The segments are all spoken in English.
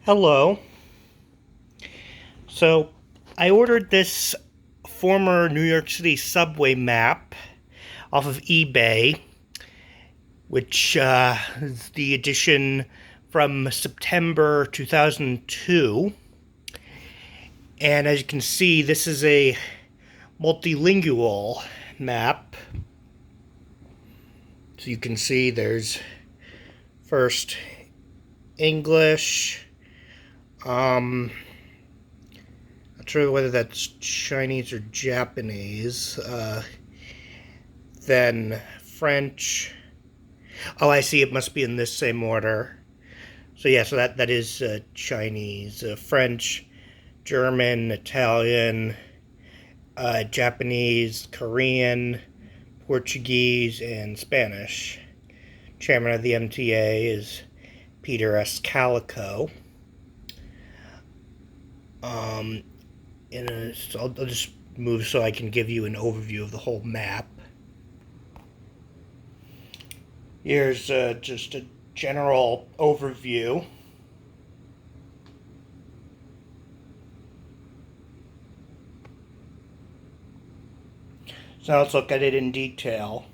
Hello. So, I ordered this former New York City Subway Map off of eBay, which is the edition from September 2002. And as you can see, this is a multilingual map. So you can see there's first English, not sure whether that's Chinese or Japanese. Then French. Oh, I see. It must be in this same order. So yeah, so that is Chinese, French, German, Italian, Japanese, Korean, Portuguese, and Spanish. Chairman of the MTA is Peter S. Calico. So I'll just move so I can give you an overview of the whole map. Here's just a general overview. So let's look at it in detail.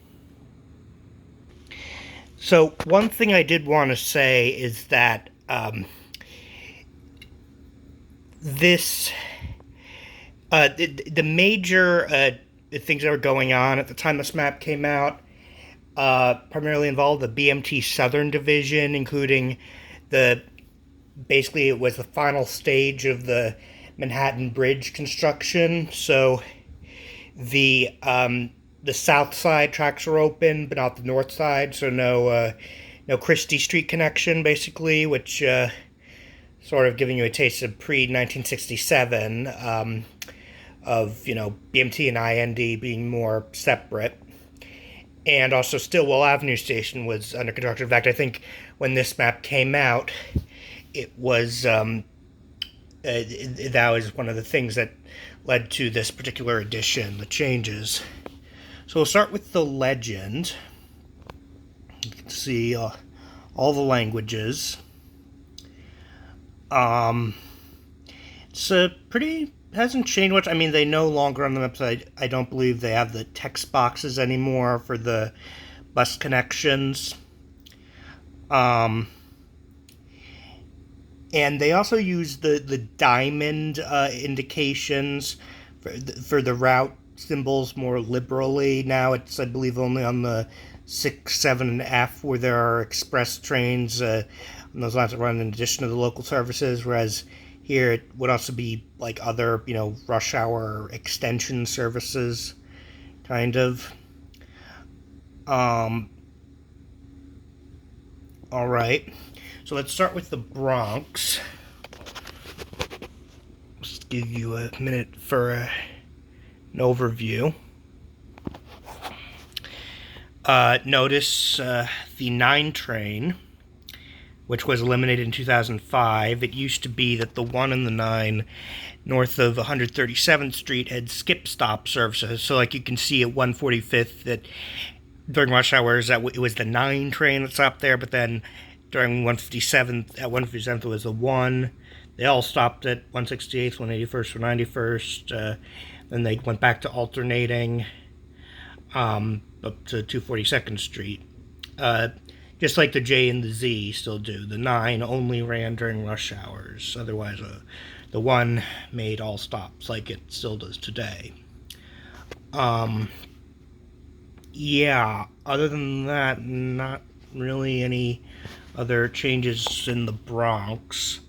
So one thing I did want to say is that the major things that were going on at the time this map came out primarily involved the BMT Southern Division, including basically it was the final stage of the Manhattan Bridge construction. So the south side tracks were open, but not the north side. So no Christie Street connection, basically, which sort of giving you a taste of pre-1967 of BMT and IND being more separate. And also Stillwell Avenue Station was under construction. In fact, I think when this map came out, it was that was one of the things that led to this particular edition, the changes. So we'll start with the legend. You can see all the languages. It's pretty hasn't changed much. I mean, they no longer on the website. I don't believe they have the text boxes anymore for the bus connections. And they also use the diamond indications for the route symbols more liberally. Now it's, I believe, only on the 6, 7, and F where there are express trains on those lines that run in addition to the local services, whereas here it would also be like other, rush hour extension services, kind of. All right. So let's start with the Bronx. Just give you a minute for an overview. Notice the 9 train, which was eliminated in 2005. It used to be that the 1 and the 9 north of 137th Street had skip-stop services. So like you can see at 145th that during rush hours that it was the 9 train that stopped there, but then during 157th, at 157th it was the 1. They all stopped at 168th, 181st, or 91st. Then they went back to alternating up to 242nd Street. Just like the J and the Z still do. The 9 only ran during rush hours. Otherwise, the 1 made all stops like it still does today. Yeah, other than that, not really any other changes in the Bronx.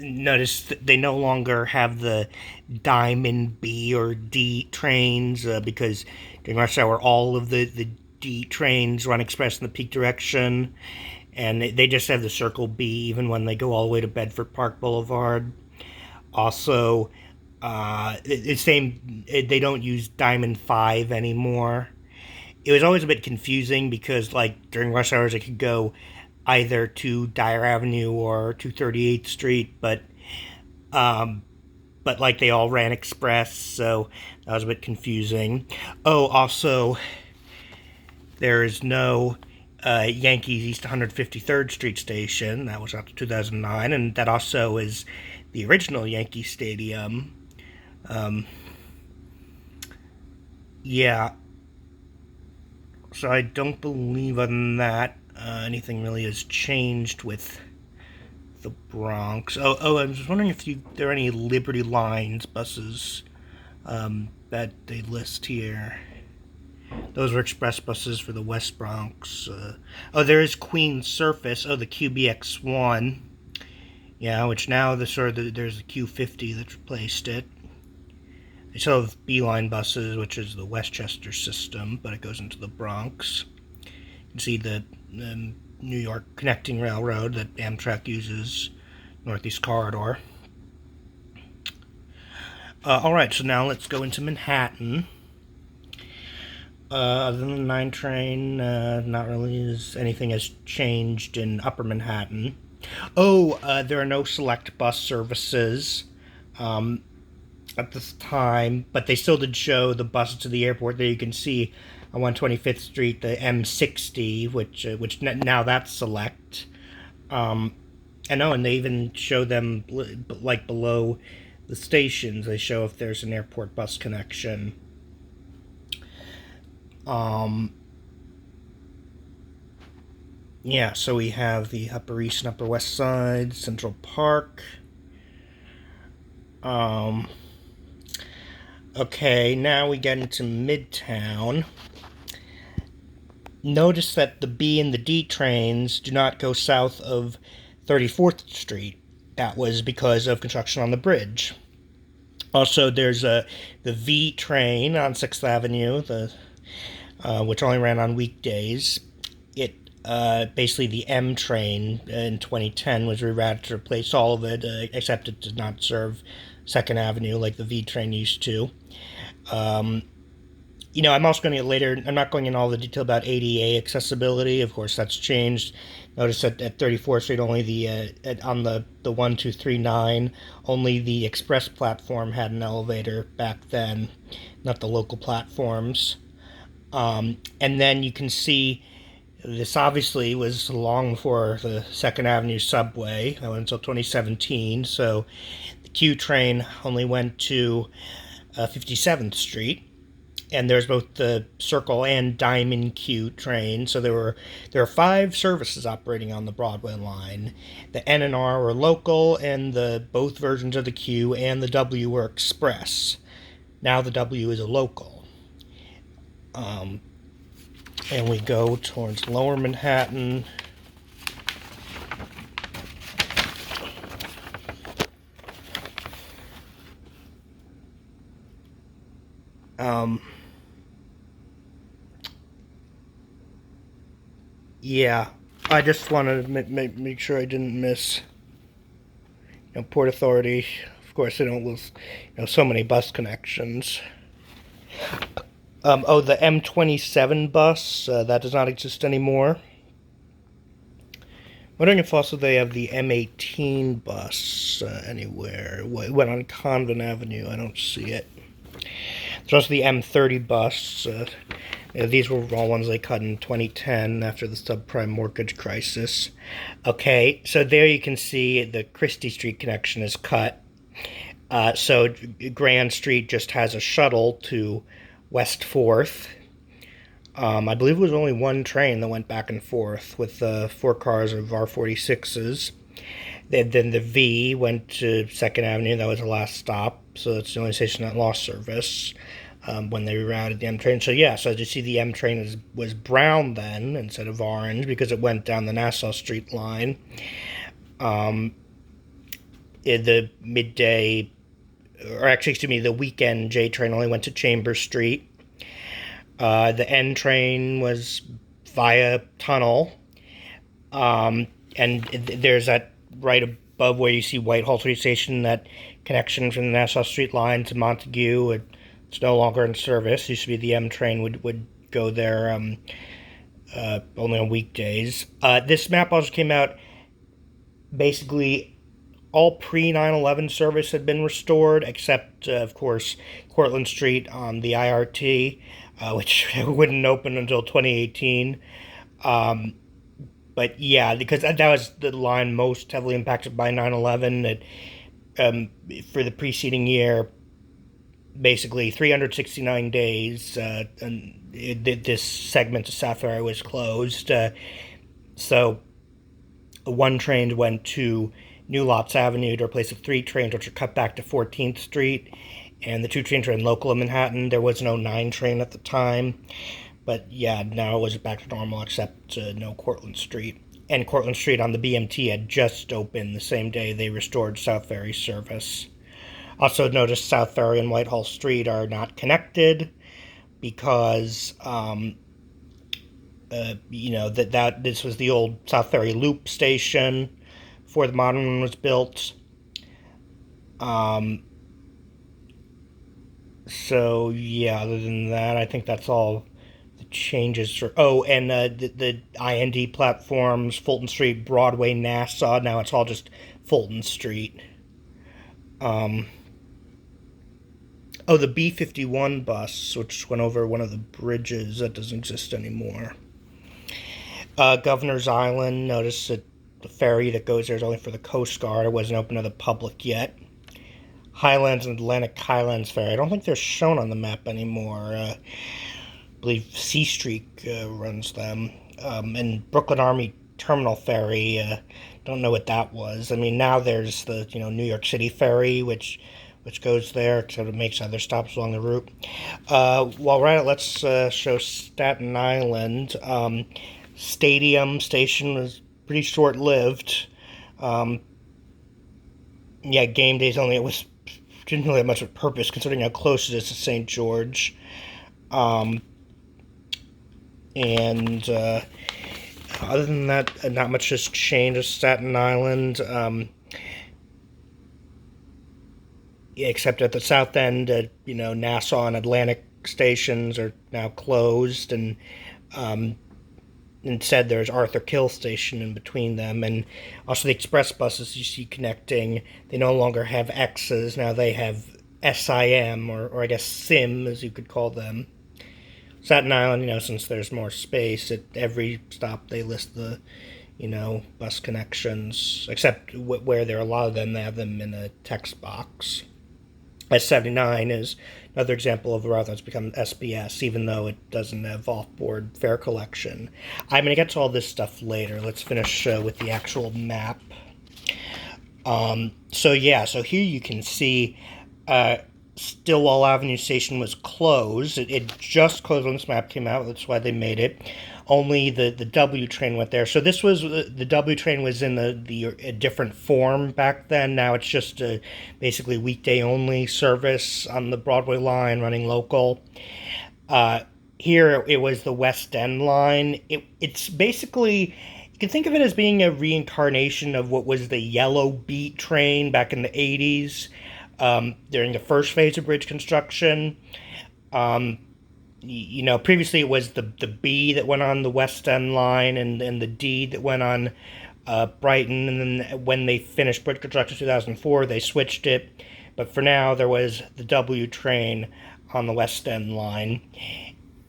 Notice that they no longer have the Diamond B or D trains because during rush hour all of the D trains run express in the peak direction, and they just have the Circle B even when they go all the way to Bedford Park Boulevard. Also, they don't use Diamond 5 anymore. It was always a bit confusing because, like, during rush hours it could go either to Dyer Avenue or 238th Street, but like they all ran express, so that was a bit confusing. Oh, also, There is no Yankees East 153rd Street station. That was out to 2009, and that also is the original Yankee Stadium. Yeah. So I don't believe other than that anything really has changed with the Bronx. Oh, I was just wondering if there are any Liberty Lines buses that they list here. Those were express buses for the West Bronx. There is Queen Surface. Oh, the QBX1. Yeah, which now there's a Q50 that's replaced it. They still have B-Line buses, which is the Westchester system, but it goes into the Bronx. You can see the New York Connecting Railroad that Amtrak uses, Northeast Corridor. Alright, so now let's go into Manhattan. Other than the 9 train, not really anything has changed in Upper Manhattan. There are no select bus services at this time, but they still did show the buses to the airport. There you can see on 125th Street the M60, which now that's select. And they even show them like below the stations. They show if there's an airport bus connection. Yeah, so we have the Upper East and Upper West Side, Central Park. Okay, now we get into Midtown. Notice that the B and the D trains do not go south of 34th Street. That was because of construction on the bridge. Also, there's the V train on 6th Avenue, which only ran on weekdays. Basically the M train in 2010 was rerouted to replace all of it, except it did not serve 2nd Avenue like the V train used to. I'm also going to get later, I'm not going in all the detail about ADA accessibility. Of course, that's changed. Notice that at 34th Street, only on the 1239, only the express platform had an elevator back then, not the local platforms. And then you can see this obviously was long before the 2nd Avenue subway. That went until 2017. So the Q train only went to 57th Street. And there's both the Circle and Diamond Q train. So there are 5 services operating on the Broadway line. The N and R were local, and both versions of the Q and the W were express. Now the W is a local. And we go towards Lower Manhattan. Yeah, I just wanted to make sure I didn't miss. Port Authority. Of course, they don't lose. So many bus connections. The M27 bus, that does not exist anymore. Wondering if also they have the M18 bus anywhere. It went on Convent Avenue. I don't see it. There's also the M30 bus. These were all ones they cut in 2010 after the subprime mortgage crisis. Okay, so there you can see the Christie Street connection is cut. So Grand Street just has a shuttle to West 4th. I believe it was only one train that went back and forth with 4 cars of R46s. Then the V went to 2nd Avenue. That was the last stop. So that's the only station that lost service when they rerouted the M train. So yeah, so as you see, the M train was brown then instead of orange because it went down the Nassau Street line. In the midday, the weekend J train only went to Chambers Street. The N train was via tunnel. And there's that right above where you see Whitehall Street Station, that connection from the Nassau Street line to Montague. It's no longer in service. It used to be the M train would go there only on weekdays. This map also came out basically all pre-9/11 service had been restored, except, of course, Cortlandt Street on the IRT. which wouldn't open until 2018. Um, but yeah, because that was the line most heavily impacted by 9/11. That for the preceding year, basically 369 days, this segment of South Ferry was closed. So one train went to New Lots Avenue to replace the three trains, which were cut back to 14th Street, and the two trains were in local in Manhattan. There was no 9 train at the time, but yeah, now it was back to normal except no Cortlandt Street. And Cortlandt Street on the BMT had just opened the same day they restored South Ferry service. Also notice South Ferry and Whitehall Street are not connected because that this was the old South Ferry Loop station before the modern one was built. So yeah, other than that, I think that's all the changes. And the IND platforms, Fulton Street, Broadway, Nassau. Now it's all just Fulton Street. The B-51 bus, which went over one of the bridges, that doesn't exist anymore. Governor's Island, notice that the ferry that goes there is only for the Coast Guard. It wasn't open to the public yet. Highlands and Atlantic Highlands Ferry. I don't think they're shown on the map anymore. I believe C Street runs them. And Brooklyn Army Terminal Ferry, don't know what that was. I mean, now there's the New York City Ferry, which goes there, so it makes other stops along the route. While we're at it, let's show Staten Island. Stadium Station was pretty short-lived. Game days only. It didn't really have much of a purpose considering how close it is to St. George. And other than that, not much has changed at Staten Island. Except at the south end, Nassau and Atlantic stations are now closed, and instead there's Arthur Kill Station in between them, and also the express buses you see connecting, they no longer have X's, now they have SIM, or I guess SIM, as you could call them. Staten Island, since there's more space, at every stop they list the bus connections, except where there are a lot of them, they have them in a text box. S79 is another example of a route that's become SBS, even though it doesn't have off-board fare collection. I'm going to get to all this stuff later. Let's finish with the actual map. So here you can see Stillwell Avenue Station was closed. It just closed when this map came out. That's why they made it. Only the W train went there. So this was the W train was in a different form back then. Now it's just a basically weekday only service on the Broadway line running local. Here it was the West End line. It's basically, you can think of it as being a reincarnation of what was the Yellow Beat train back in the 80s during the first phase of bridge construction. Previously it was the B that went on the West End line and the D that went on Brighton. And then when they finished bridge construction in 2004, they switched it. But for now, there was the W train on the West End line.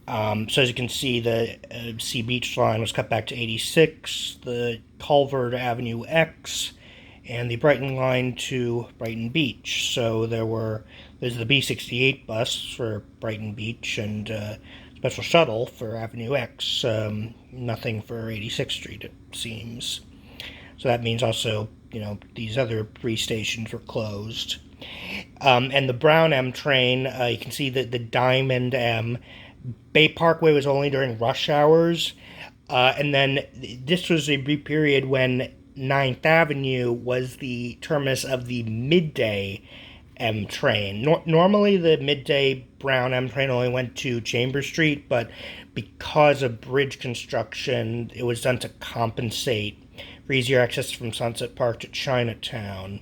So as you can see, the C Beach line was cut back to 86, the Culver to Avenue X, and the Brighton line to Brighton Beach. So there's the B68 bus for Brighton Beach and special shuttle for Avenue X. Nothing for 86th Street, it seems. So that means also, these other 3 stations were closed. And the Brown M train, you can see the Diamond M. Bay Parkway was only during rush hours. And then this was a brief period when 9th Avenue was the terminus of the midday M train. Normally the midday Brown M train only went to Chambers Street, but because of bridge construction, it was done to compensate for easier access from Sunset Park to Chinatown.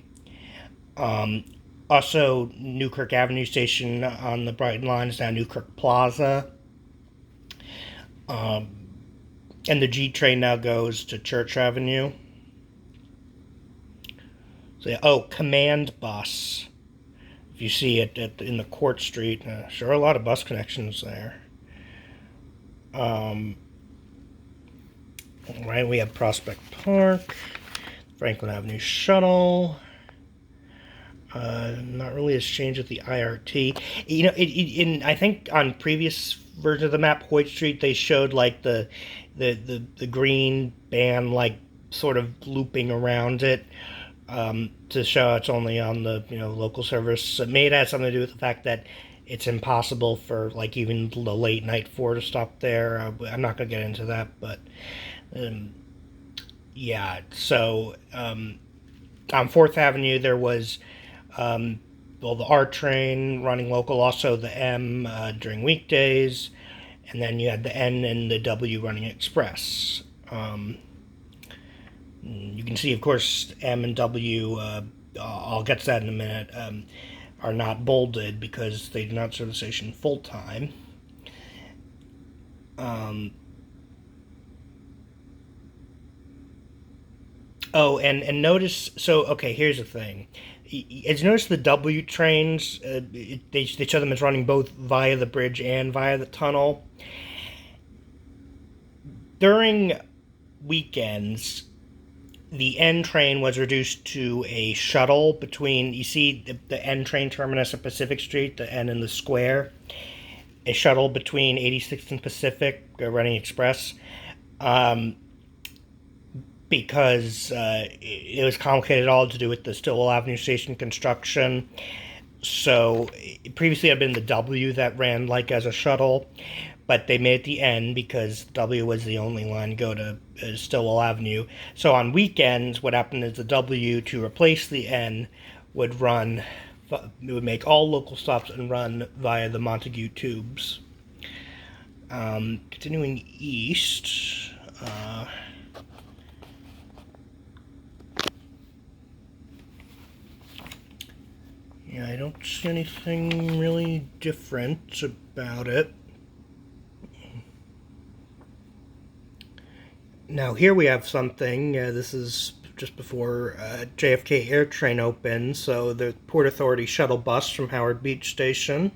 Also, Newkirk Avenue Station on the Brighton line is now Newkirk Plaza. And the G train now goes to Church Avenue. So, Command Bus. If you see it in the Court Street, sure, a lot of bus connections there. Right, we have Prospect Park, Franklin Avenue Shuttle. Not really has changed with the IRT. You know, I think on previous versions of the map, Hoyt Street, they showed like the green band like sort of looping around it to show it's only on the local service. It may have something to do with the fact that it's impossible for like even the late night 4 to stop there. I'm not gonna get into that, but yeah. So on 4th Avenue there was the R train running local, also the M during weekdays, and then you had the N and the W running express. You can see, of course, M and W, I'll get to that in a minute, are not bolded because they do not serve the station full time. Oh, and notice, so, okay, here's the thing. As you notice, the W trains, they show them as running both via the bridge and via the tunnel. During weekends, the N train was reduced to a shuttle between, you see the N train terminus at Pacific Street, the N in the square, a shuttle between 86th and Pacific, running express. Because it was complicated all to do with the Stillwell Avenue Station construction. So previously it had been the W that ran like as a shuttle, but they made it the N because W was the only line to go to Stillwell Avenue. So on weekends, what happened is the W, to replace the N, would run, it would make all local stops and run via the Montague tubes. Continuing east, yeah, I don't see anything really different about it. Now here we have something, this is just before JFK Air Train opened, so the Port Authority shuttle bus from Howard Beach Station.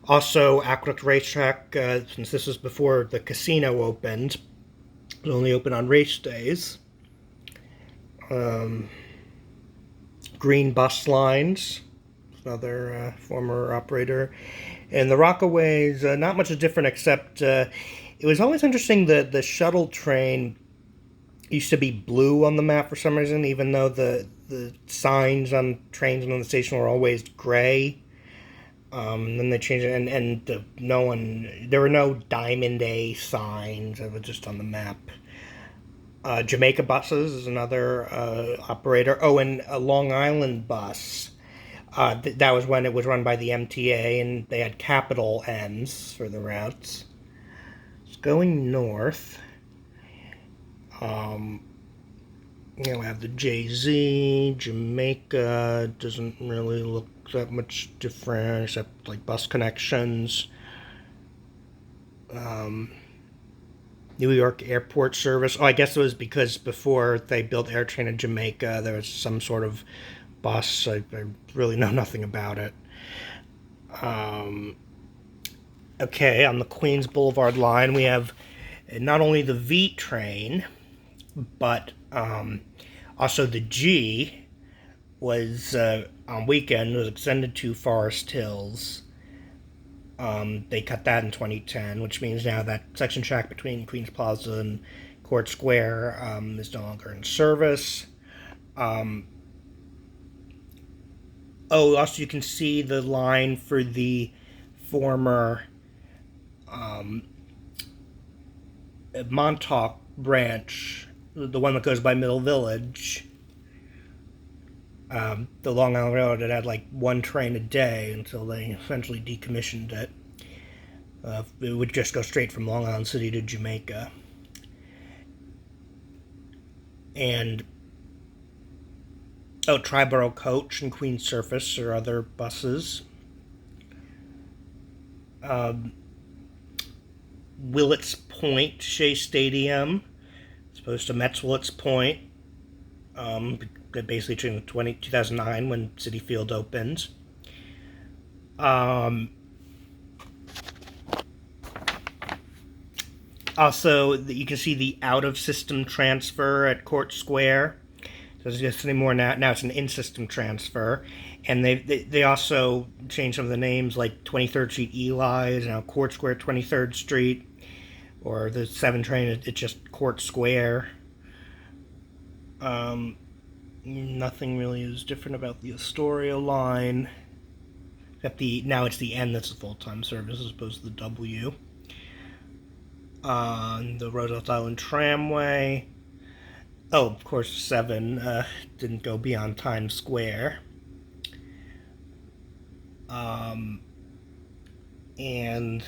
Also, Aqueduct Racetrack, since this was before the casino opened, it only open on race days. Green Bus Lines, another former operator. And the Rockaways, not much different, except it was always interesting that the shuttle train used to be blue on the map for some reason, even though the signs on trains and on the station were always gray. Then they changed it, and there were no Diamond A signs. It was just on the map. Jamaica Buses is another operator. Oh, and a Long Island Bus. That was when it was run by the MTA, and they had capital N's for the routes. It's going north. We have the JZ. Jamaica doesn't really look that much different, except like bus connections. New York Airport Service. Oh, I guess it was because before they built AirTrain in Jamaica, there was some sort of bus. I really know nothing about it. Okay, on the Queens Boulevard line, we have not only the V train, but also the G was, on weekend, was extended to Forest Hills. They cut that in 2010, which means now that section track between Queens Plaza and Court Square is no longer in service. Also you can see the line for the former Montauk branch, the one that goes by Middle Village. The Long Island Railroad had like one train a day until they eventually decommissioned it. It would just go straight from Long Island City to Jamaica. And Triborough Coach and Queens Surface are other buses. Willets Point Shea Stadium, as opposed to Mets Willets Point. Basically in 2009 when Citi Field opened. Also, you can see the out-of-system transfer at Court Square. So it's just anymore now. Now it's an in-system transfer, and they also changed some of the names, like 23rd Street Eli is now Court Square 23rd Street, or the 7 train it's just Court Square. Nothing really is different about the Astoria line, except now it's the N that's a full-time service as opposed to the W. The Roosevelt Island Tramway. Oh, of course, 7 didn't go beyond Times Square. And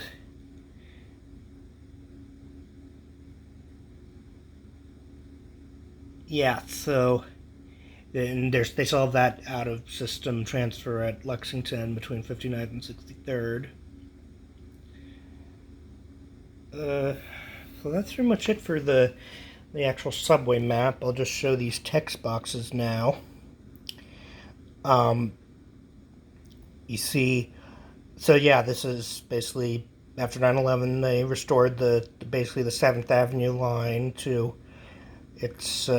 yeah, so and they still have that out-of-system transfer at Lexington between 59th and 63rd. So that's pretty much it for the actual subway map. I'll just show these text boxes now. You see, so yeah, this is basically after 9/11 they restored basically the 7th Avenue line to its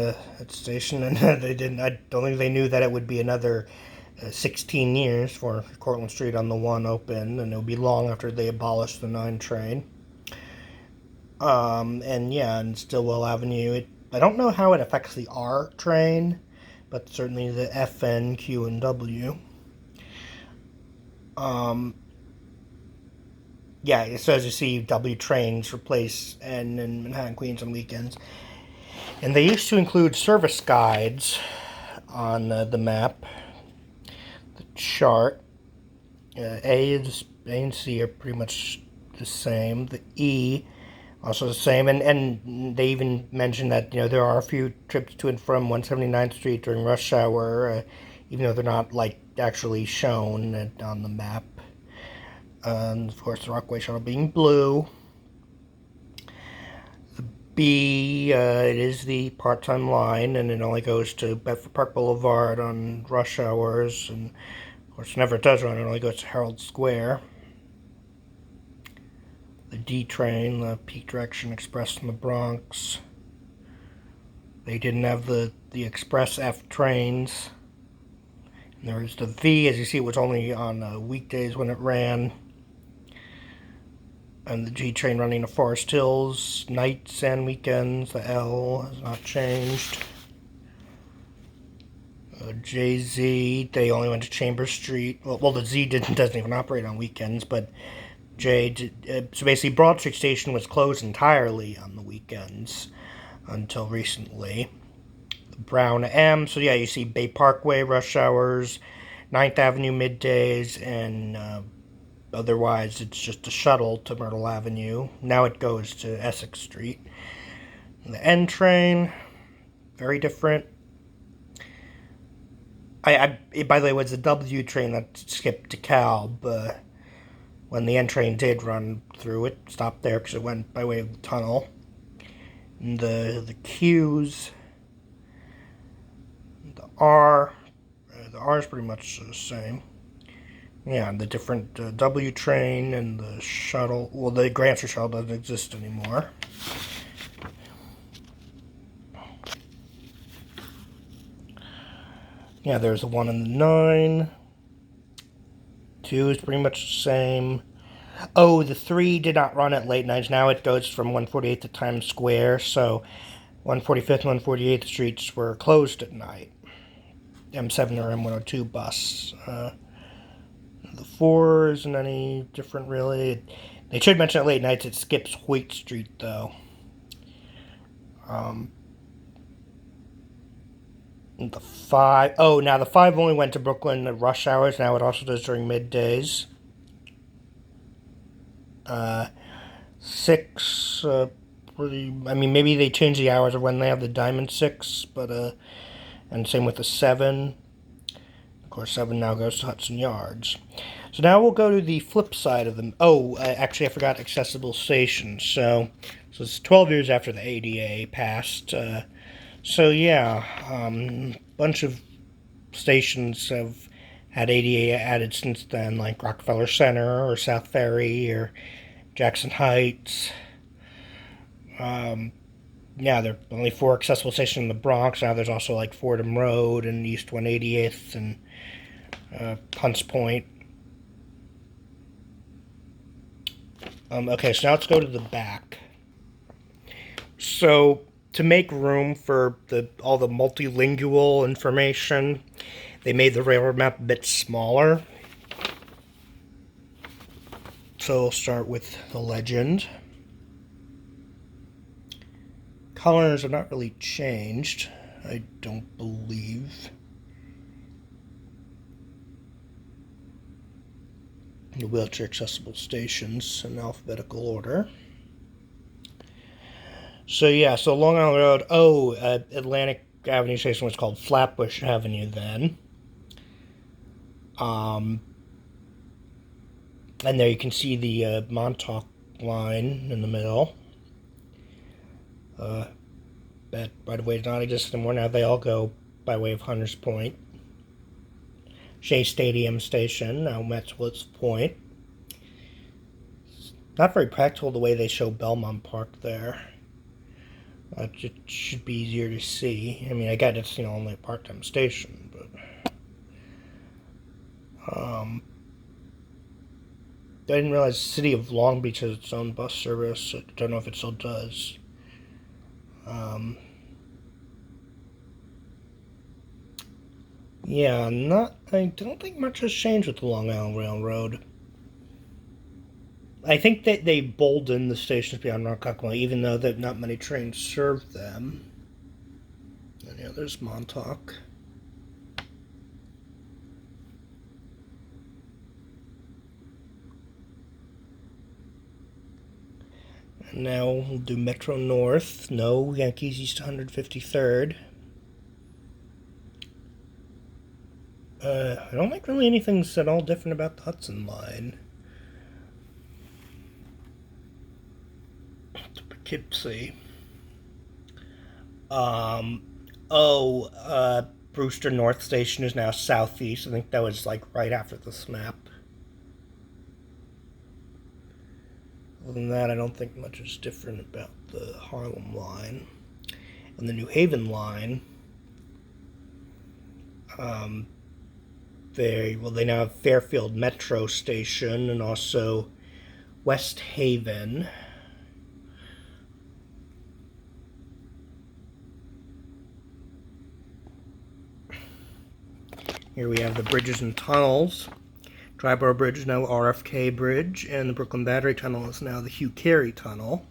station, and they didn't. I don't think they knew that it would be another 16 years for Cortlandt Street on the 1 open, and it would be long after they abolished the 9 train. And yeah, and Stillwell Avenue, I don't know how it affects the R train, but certainly the F, N, Q, and W. Yeah, so as you see, W trains replace N in Manhattan, Queens on weekends. And they used to include service guides on the map, the chart. A and C are pretty much the same. The E also the same, and they even mentioned that there are a few trips to and from 179th Street during rush hour, even though they're not like actually shown on the map. And of course, the Rockaway Shuttle being blue. The B, it is the part-time line, and it only goes to Bedford Park Boulevard on rush hours, and of course, whenever it does run, it only goes to Herald Square. The D train, the Peak Direction Express in the Bronx. They didn't have the Express F trains. And there's the V, as you see, it was only on weekdays when it ran. And the G train running to Forest Hills, nights and weekends. The L has not changed. JZ, they only went to Chambers Street. Well, the Z doesn't even operate on weekends, but so basically Broad Street Station was closed entirely on the weekends until recently. The Brown M, so yeah, you see Bay Parkway rush hours, 9th Avenue middays, and otherwise it's just a shuttle to Myrtle Avenue. Now it goes to Essex Street. And the N train, very different. By the way, it was the W train that skipped DeKalb. When the N train did run through, it stopped there because it went by way of the tunnel. And the Q's, the R is pretty much the same. Yeah, the different W train and the shuttle. Well, the Grand Street shuttle doesn't exist anymore. Yeah, there's the 1 and the 9. 2 is pretty much the same. Oh, the 3 did not run at late nights. Now it goes from 148th to Times Square, so 145th and 148th Streets were closed at night. M7 or M102 bus. The 4 isn't any different, really. They should mention at late nights it skips Hoyt Street, though. The 5... Oh, now the 5 only went to Brooklyn at rush hours. Now it also does during middays. 6... maybe they change the hours of when they have the Diamond 6, but... and same with the 7. Of course, 7 now goes to Hudson Yards. So now we'll go to the flip side of them. Oh, actually, I forgot accessible stations. So it's 12 years after the ADA passed. So yeah, bunch of stations have had ADA added since then, like Rockefeller Center or South Ferry or Jackson Heights. Yeah, there are only 4 accessible stations in the Bronx. Now there's also like Fordham Road and East 180th and Hunts Point. Okay, so now let's go to the back. So to make room for all the multilingual information, they made the railroad map a bit smaller. So we'll start with the legend. Colors have not really changed, I don't believe. The wheelchair accessible stations in alphabetical order. So yeah, so Long Island Road, Atlantic Avenue Station was called Flatbush Avenue then. And there you can see the Montauk line in the middle. That right away does not exist anymore. Now they all go by way of Hunters Point. Shea Stadium Station, now Metzwitz Point. It's not very practical the way they show Belmont Park there. It should be easier to see. I mean, I get it's only a part-time station, but I didn't realize the city of Long Beach has its own bus service. I don't know if it still does. Yeah, I don't think much has changed with the Long Island Railroad. I think that they boldened the stations beyond Ronkonkoma, even though that not many trains serve them. And yeah, there's Montauk. And now we'll do Metro North. No, Yankees East 153rd. I don't think really anything's at all different about the Hudson line. To Poughkeepsie. Brewster North Station is now southeast. I think that was like right after this map. Other than that, I don't think much is different about the Harlem line. And the New Haven line, they now have Fairfield Metro Station and also West Haven. Here we have the bridges and tunnels. Triborough Bridge is now RFK Bridge, and the Brooklyn Battery Tunnel is now the Hugh Carey Tunnel.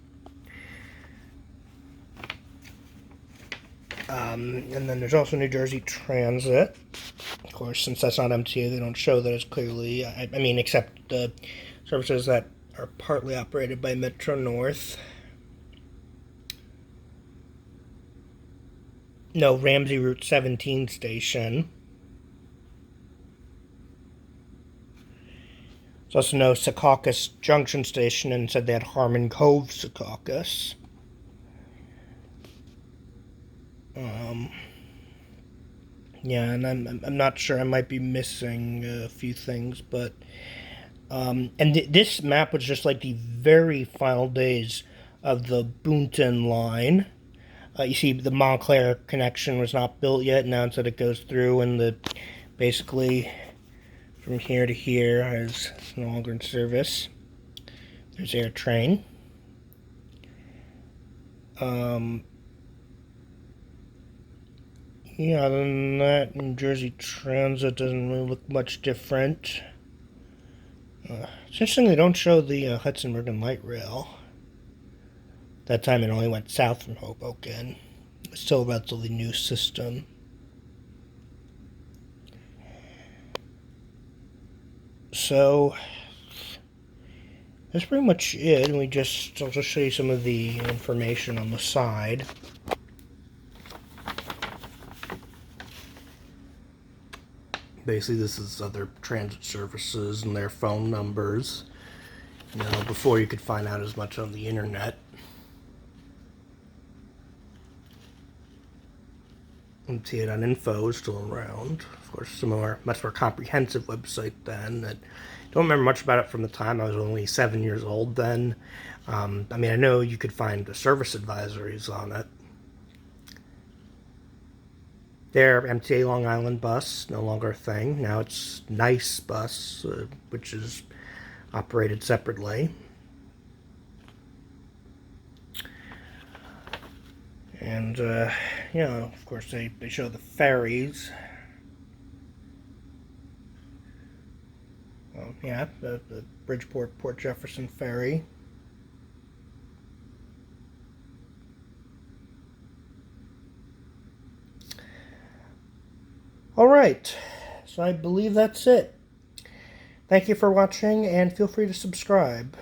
And then there's also New Jersey Transit. Of course, since that's not MTA, they don't show that as clearly. I mean, except the services that are partly operated by Metro North. No, Ramsey Route 17 station. There's also no Secaucus Junction station, and said they had Harmon Cove Secaucus. Yeah, and I'm not sure. I might be missing a few things, but this map was just like the very final days of the Boonton line. You see, the Montclair connection was not built yet. Now instead it goes through, and basically from here to here is no longer in service. There's Air Train. Yeah, other than that, New Jersey Transit doesn't really look much different. It's interesting they don't show the Hudson River Light Rail. That time it only went south from Hoboken. It's still a relatively new system. So that's pretty much it. I'll just show you some of the information on the side. Basically, this is other transit services and their phone numbers. Before you could find out as much on the internet. MTA.info is still around. Of course, much more comprehensive website then. I don't remember much about it from the time. I was only 7 years old then. I mean, I know you could find the service advisories on it. Their MTA Long Island bus, no longer a thing. Now it's NYC bus, which is operated separately. And, of course, they show the ferries. Well, yeah, the Bridgeport Port Jefferson ferry. All right, so I believe that's it. Thank you for watching, and feel free to subscribe.